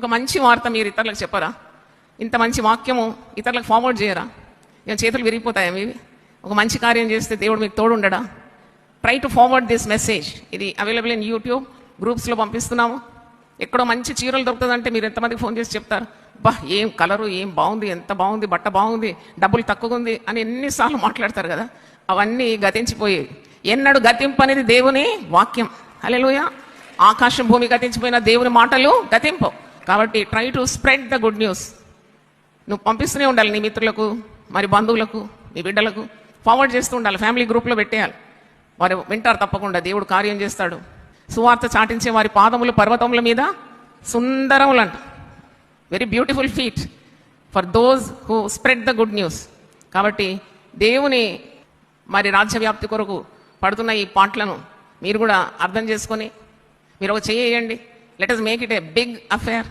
ఒక మంచి వార్త మీరు ఇతరులకు చెప్పరా? ఇంత మంచి వాక్యము ఇతరులకు ఫార్వర్డ్ చేయరా? ఇక చేతులు విరిగిపోతాయా మీవి? ఒక మంచి కార్యం చేస్తే దేవుడు మీకు తోడు ఉండడా? Try to forward this message. ఇది అవైలబుల్ ఇన్ యూట్యూబ్ గ్రూప్స్లో పంపిస్తున్నాము. ఎక్కడో మంచి చీరలు దొరుకుతుందంటే మీరు ఎంతమందికి ఫోన్ చేసి చెప్తారు? బా ఏం కలరు, ఏం బాగుంది, ఎంత బాగుంది, బట్ట బాగుంది, డబ్బులు తక్కువ ఉంది అని ఎన్నిసార్లు మాట్లాడతారు కదా. అవన్నీ గతించిపోయేవి. ఎన్నడు గతింపనేది దేవుని వాక్యం. హల్లెలూయా. ఆకాశం భూమి గతించిపోయిన దేవుని మాటలు గతింపవు. కాబట్టి try to spread the good news. నువ్వు పంపిస్తూనే ఉండాలి నీ మిత్రులకు, మరి బంధువులకు, మీ బిడ్డలకు ఫార్వర్డ్ చేస్తూ ఉండాలి. ఫ్యామిలీ గ్రూప్లో పెట్టేయాలి. వారు వింటారు తప్పకుండా. దేవుడు కార్యం చేస్తాడు. సువార్త చాటించే వారి పాదములు పర్వతముల మీద సుందరములంట. Very beautiful feet for those who spread the good news. కాబట్టి దేవుని మరి రాజ్య వ్యాప్తి కొరకు పడుతున్న ఈ పాటలను మీరు కూడా అర్థం చేసుకొని మీరు ఒక చేయండి. Let us make it a big affair.